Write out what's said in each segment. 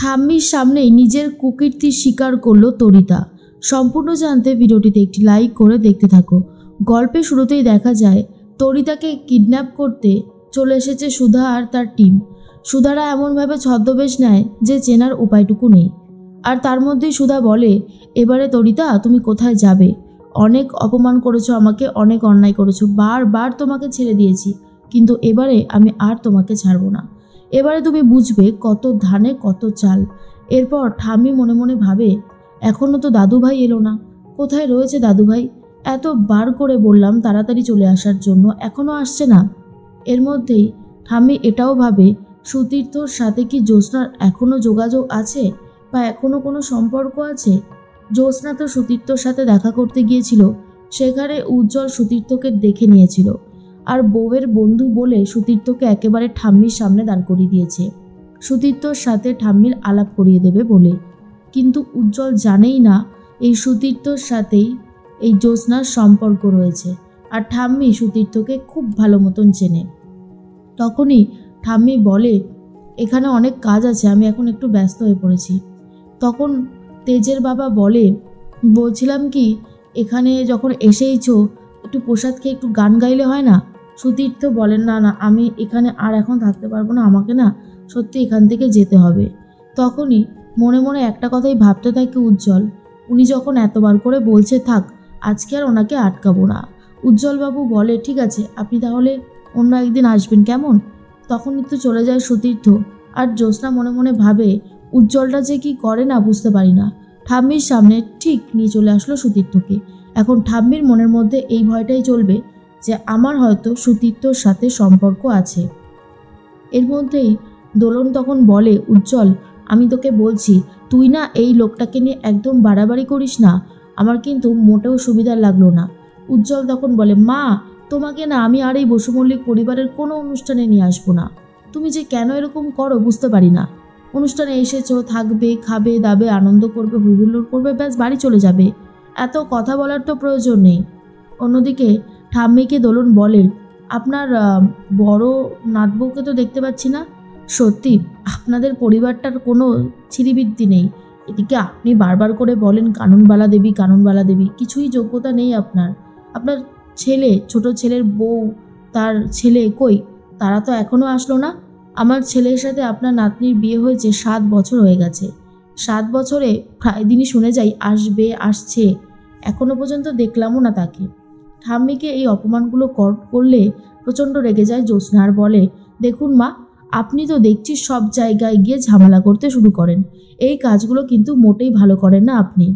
ঠাম্মির সামনেই নিজের কুকীর্তি স্বীকার করলো তরিতা। সম্পূর্ণ জানতে ভিডিওটিতে একটি লাইক করে দেখতে থাকো। গল্পের শুরুতেই দেখা যায় তরিতাকে কিডন্যাপ করতে চলে এসেছে সুধা আর তার টিম। সুধারা এমনভাবে ছদ্মবেশ নেয় যে চেনার উপায়টুকু নেই। আর তার মধ্যেই সুধা বলে, এবারে তরিতা তুমি কোথায় যাবে? অনেক অপমান করেছো আমাকে, অনেক অন্যায় করেছো, বারবার তোমাকে ছেড়ে দিয়েছি, কিন্তু এবারে আমি আর তোমাকে ছাড়বো না। এবারে তুমি বুঝবে কত ধানে কত চাল। এরপর ঠাম্মি মনে মনে ভাবে, এখনও তো দাদুভাই এলো না, কোথায় রয়েছে দাদুভাই? এত বার করে বললাম তাড়াতাড়ি চলে আসার জন্য, এখনও আসছে না। এর মধ্যেই ঠাম্মি এটাও ভাবে, সুতীর্থর সাথে কি জ্যোৎস্নার এখনও যোগাযোগ আছে বা এখনও কোনো সম্পর্ক আছে? জ্যোৎস্না তো সুতীর্থর সাথে দেখা করতে গিয়েছিল, সেখানে উজ্জ্বল সুতীর্থকে দেখে নিয়েছিল আর বউয়ের বন্ধু বলে সুতীর্থকে একেবারে ঠাম্মির সামনে দাঁড় করিয়ে দিয়েছে, সুতীর্থর সাথে ঠাম্মির আলাপ করিয়ে দেবে বলে। কিন্তু উজ্জ্বল জানেই না এই সুতীর্থর সাথেই এই জ্যোৎস্নার সম্পর্ক রয়েছে, আর ঠাম্মি সুতীর্থকে খুব ভালো মতন চেনে। তখনই ঠাম্মি বলে, এখানে অনেক কাজ আছে, আমি এখন একটু ব্যস্ত হয়ে পড়েছি। তখন তেজের বাবা বলে, বলছিলাম কি, এখানে যখন এসেইছো একটু প্রসাদ খেয়ে একটু গান গাইলে হয় না? সুতীর্থ বলেন, না না, আমি এখানে আর এখন থাকতে পারবো না, আমাকে না সত্যি এখান থেকে যেতে হবে। তখনই মনে মনে একটা কথাই ভাবতে থাকে উজ্জ্বল, উনি যখন এতবার করে বলছে থাক, আজকে আর ওনাকে আটকাবো না। উজ্জ্বলবাবু বলে, ঠিক আছে, আপনি তাহলে অন্য একদিন আসবেন, কেমন? তখনই তো চলে যায় সুতীর্থ। আর জ্যোৎস্না মনে মনে ভাবে, উজ্জ্বলটা যে কি করে না বুঝতে পারি না। ঠাম্মির সামনে ঠিক নিয়ে চলে আসলো সুতীর্থকে। এখন ঠাম্মির মনের মধ্যে এই ভয়টাই চলবে যে আমার হয়তো সুতীর্থর সাথে সম্পর্ক আছে। এর মধ্যেই দোলন তখন বলে, উজ্জ্বল, আমি তোকে বলছি, তুই না এই লোকটাকে নিয়ে একদম বাড়াবাড়ি করিস না, আমার কিন্তু মোটেও সুবিধার লাগলো না। উজ্জ্বল তখন বলে, মা, তোমাকে না আমি আর এই বসু মল্লিক পরিবারের কোনো অনুষ্ঠানে নিয়ে আসবো না। তুমি যে কেন এরকম করো বুঝতে পারি না। অনুষ্ঠানে এসেছো, থাকবে, খাবে দাবে, আনন্দ করবে, হুইহুল্লোড় করবে, ব্যাস বাড়ি চলে যাবে, এত কথা বলার তো প্রয়োজন নেই। অন্যদিকে ঠাম্মিকে দোলন বলেন, আপনার বড় নাতবউকে তো দেখতে পাচ্ছি না, সত্যি আপনাদের পরিবারটার কোনো ছিরিবৃত্তি নেই। এদিকে আপনি বারবার করে বলেন কাননবালা দেবী, কাননবালা দেবী, কিছুই যোগ্যতা নেই আপনার। আপনার ছেলে, ছোট ছেলের বউ, তার ছেলে কই? তারা তো এখনও আসলো না। আমার ছেলের সাথে আপনার নাতনির বিয়ে হয়েছে 7 বছর হয়ে গেছে। 7 বছরে প্রায় দিনই শুনে যাই আসবে, আসছে, এখনো পর্যন্ত দেখলামও না তাকে। ঠাম্মিকে এই অপমানগুলো করলে প্রচণ্ড রেগে যায় জ্যোৎস্না আর বলে, দেখুন মা, আপনি তো দেখছি সব জায়গায় গিয়ে ঝামেলা করতে শুরু করেন, এই কাজগুলো কিন্তু মোটেই ভালো করেন না আপনি।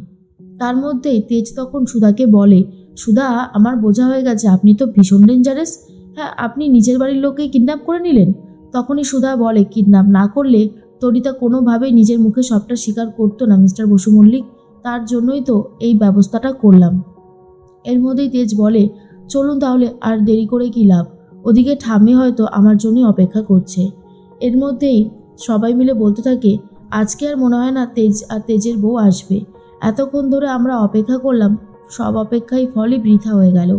তার মধ্যেই তেজ তখন সুধাকে বলে, সুধা, আমার বোঝা হয়ে গেছে আপনি তো ভীষণ ডেঞ্জারাস। হ্যাঁ, আপনি নিজের বাড়ির লোককে কিডন্যাপ করে নিলেন। তখনই সুধা বলে, কিডন্যাপ না করলে তরিতা কোনোভাবেই নিজের মুখে সবটা স্বীকার করতো না মিস্টার বসু মল্লিক, তার জন্যই তো এই ব্যবস্থাটা করলাম। এর মধ্যেই তেজ বলে, চলুন তাহলে, আর দেরি করে কি লাভ, ওদিকে ঠাম্মি হয়তো আমার জন্যই অপেক্ষা করছে। এর মধ্যেই সবাই মিলে বলতে থাকে, আজকে আর মনে হয় না তেজ আর তেজের বউ আসবে। এতক্ষণ ধরে আমরা অপেক্ষা করলাম, সব অপেক্ষাই ফলই বৃথা হয়ে গেল।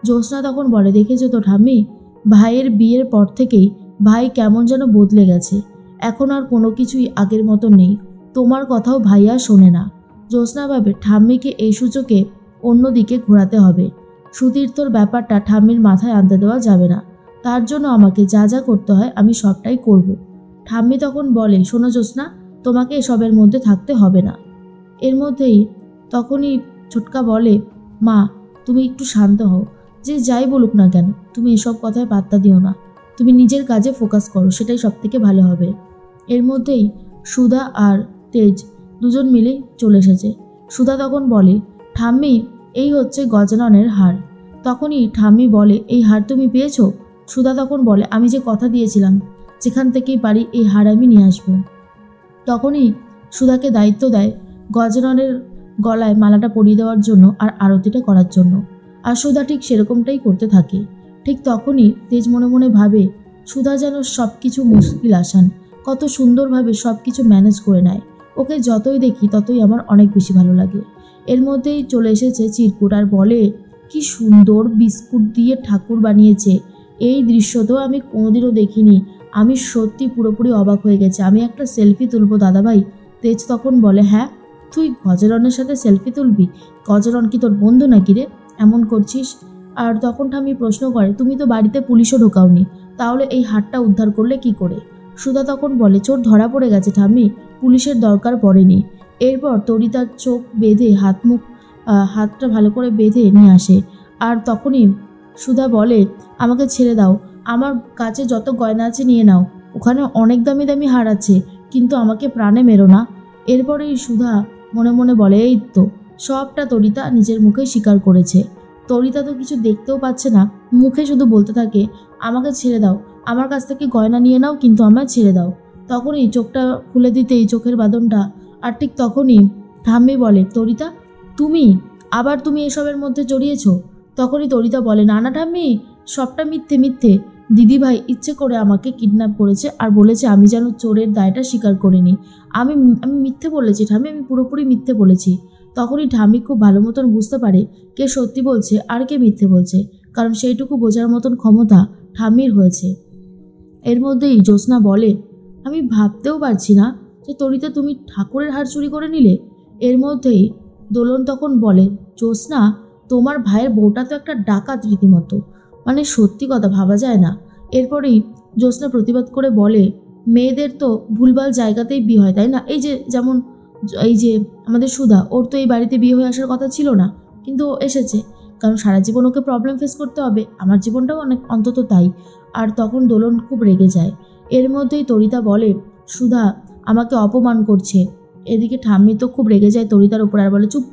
জ্যোৎস্না তখন বলে, দেখেছো তো ঠাম্মি, ভাইয়ের বিয়ের পর থেকেই ভাই কেমন যেন বদলে গেছে, এখন আর কোনো কিছুই আগের মতো নেই, তোমার কথাও ভাইয়া শোনে না। জ্যোৎস্না ভাবে ঠাম্মিকে এই সূচকে অন্যদিকে ঘোরাতে হবে। সুতীর্থর ব্যাপারটা ঠাম্মির মাথায় আনতে দেওয়া যাবে না, তার জন্য আমাকে যা যা করতে হয় আমি সবটাই করব। ঠাম্মি তখন বলে, শোনো জ্যোৎস্না, তোমাকে এসবের মধ্যে থাকতে হবে না। এর মধ্যেই তখনই ছোটকা বলে, মা, তুমি একটু শান্ত হও, যে যাই বলুক না কেন তুমি এসব কথায় পাত্তা দিও না, তুমি নিজের কাজে ফোকাস করো, সেটাই সব থেকে ভালো হবে। এর মধ্যেই সুধা আর তেজ দুজন মিলেই চলে এসেছে। সুধা তখন বলে, ঠাম্মি, এই হচ্ছে গজাননের হার। তখনই ঠাম্মি বলে, এই হার তুমি পেয়েছো? সুধা তখন বলে, আমি যে কথা দিয়েছিলাম যেখান থেকেই পারি এই হার আমি নিয়ে আসবো। তখনই সুধাকে দায়িত্ব দেয় গজাননের গলায় মালাটা পরিয়ে দেওয়ার জন্য আর আরতিটা করার জন্য। আর সুধা ঠিক সেরকমটাই করতে থাকে। ঠিক তখনই তেজ মনে মনে ভাবে, সুধা যেন সব কিছু মুশকিল আসান, কত সুন্দরভাবে সব কিছু ম্যানেজ করে নেয়, ওকে যতই দেখি ততই আমার অনেক বেশি ভালো লাগে। এর মধ্যেই চলে এসেছে চিরকুট আর বলে, কি সুন্দর বিস্কুট দিয়ে ঠাকুর বানিয়েছে, এই দৃশ্য তো আমি কোনোদিনও দেখিনি, আমি সত্যি পুরোপুরি অবাক হয়ে গেছি, আমি একটা সেলফি তুলবো দাদাভাই। তেজ তখন বলে, হ্যাঁ তুই গজাননের সাথে সেলফি তুলবি? গজানন কি তোর বন্ধু নাকি রে, এমন করছিস? আর তখন ঠাম্মি প্রশ্ন করে, তুমি তো বাড়িতে পুলিশও ঢোকাওনি, তাহলে এই হারটা উদ্ধার করলে কি করে? সুধা তখন বলে, চোর ধরা পড়ে গেছে ঠাম্মি, পুলিশের দরকার পড়েনি। এরপর তরিতার চোখ বেঁধে হাতটা ভালো করে বেঁধে নিয়ে আসে। আর তখনই সুধা বলে, আমাকে ছেড়ে দাও, আমার কাছে যত গয়না আছে নিয়ে নাও, ওখানে অনেক দামি দামি হার আছে, কিন্তু আমাকে প্রাণে মেরো না। এরপরেই সুধা মনে মনে বলে, এই তো সবটা তরিতা নিজের মুখে স্বীকার করেছে। তরিতা তো কিছু দেখতেও পাচ্ছে না, মুখে শুধু বলতে থাকে, আমাকে ছেড়ে দাও, আমার কাছ থেকে গয়না নিয়ে নাও, কিন্তু আমায় ছেড়ে দাও। তখনই চোখটা খুলে দিতেই চোখের বাঁধনটা, আর ঠিক তখনই ঠাম্মি বলে, তরিতা তুমি এসবের মধ্যে জড়িয়েছ? তখনই তরিতা বলে, না না ঠাম্মি, সবটা মিথ্যে। দিদিভাই ইচ্ছে করে আমাকে কিডন্যাপ করেছে আর বলেছে আমি যেন চোরের দায়টা স্বীকার করে নিই। আমি মিথ্যে বলেছি ঠাম্মি, আমি পুরোপুরি মিথ্যে বলেছি। তখনই ঠাম্মি খুব ভালো মতন বুঝতে পারে কে সত্যি বলছে আর কে মিথ্যে বলছে, কারণ সেইটুকু বোঝার মতন ক্ষমতা ঠাম্মির হয়েছে। এর মধ্যেই জ্যোৎস্না বলে, আমি ভাবতেও পারছি না যে তরিতা তুমি ঠাকুরের হার চুরি করে নিলে। এর মধ্যেই দোলন তখন বলে, জ্যোৎস্না, তোমার ভাইয়ের বউটা তো একটা ডাকাত রীতিমতো, মানে সত্যি কথা ভাবা যায় না। এরপরেই জ্যোৎস্না প্রতিবাদ করে বলে, মেয়েদের তো ভুলভাল জায়গাতেই বিয়ে হয়, তাই না? যেমন আমাদের সুধা, ওর তো এই বাড়িতে বিয়ে হয়ে আসার কথা ছিল না, কিন্তু ও এসেছে, কারণ সারা জীবন ওকে প্রবলেম ফেস করতে হবে, আমার জীবনটাও অন্তত তাই। আর তখন দোলন খুব রেগে যায়। এর মধ্যেই তরিতা বলে, সুধা আমাকে অপমান করছে। এদিকে ঠাম্মি তো খুব রেগে যায় তরিতার ওপর আর বলে, চুপ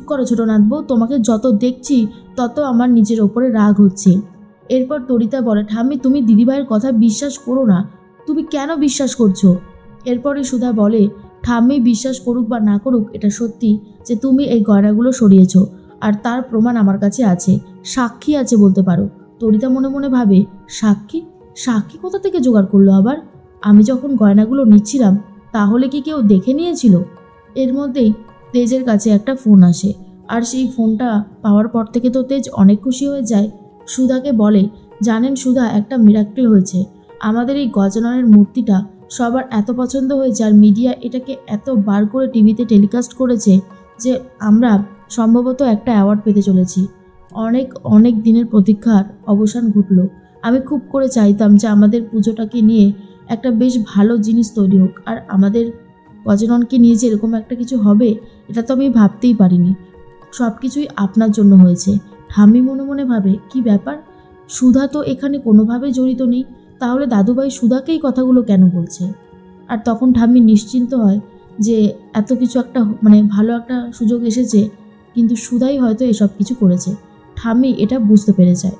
করো ছোট নাথবউ, তোমাকে যত দেখছি তত আমার নিজের ওপরে রাগ হচ্ছে। এরপর তরিতা বলে, ঠাম্মি তুমি দিদিভাইয়ের কথা বিশ্বাস করো না, তুমি কেন বিশ্বাস করছো? এরপরে সুধা বলে, ঠাম্মি বিশ্বাস করুক বা না করুক, এটা সত্যি যে তুমি এই গয়নাগুলো সরিয়েছ, আর তার প্রমাণ আমার কাছে আছে, সাক্ষী আছে বলতে পারো। তরিতা মনে মনে ভাবে, সাক্ষী কোথা থেকে জোগাড় করলো আবার? আমি যখন গয়নাগুলো নিচ্ছিলাম তাহলে কি কেউ দেখে নিয়েছিল? এর মধ্যেই তেজের কাছে একটা ফোন আসে, আর সেই ফোনটা পাওয়ার পর থেকে তো তেজ অনেক খুশি হয়ে যায়। সুধাকে বলে, জানেন সুধা, একটা মিরাক্কেল হয়েছে, আমাদের এই গজাননের মূর্তিটা সবার এত পছন্দ হয়েছে, আর মিডিয়া এটাকে এত বার করে টিভিতে টেলিকাস্ট করেছে যে আমরা সম্ভবত একটা অ্যাওয়ার্ড পেতে চলেছি। অনেক দিনের প্রতীক্ষার অবসান ঘটল। আমি খুব করে চাইতাম যে আমাদের পুজোটাকে নিয়ে একটা বেশ ভালো জিনিস তৈরি হোক, আর আমাদের গজাননকে নিয়ে যে এরকম একটা কিছু হবে এটা তো আমি ভাবতেই পারিনি। সব কিছুই আপনার জন্য হয়েছে। ঠাম্মি মনে মনে ভাবে, কি ব্যাপার, সুধা তো এখানে কোনোভাবে জড়িত নেই, তাহলে দাদুভাই সুধাকেই কথাগুলো কেন বলছে? আর তখন ঠাম্মি নিশ্চিন্ত হয় যে এত কিছু একটা ভালো একটা সুযোগ এসেছে, কিন্তু সুধাই হয়তো এসব কিছু করেছে। ঠাম্মি এটা বুঝতে পেরে যায়।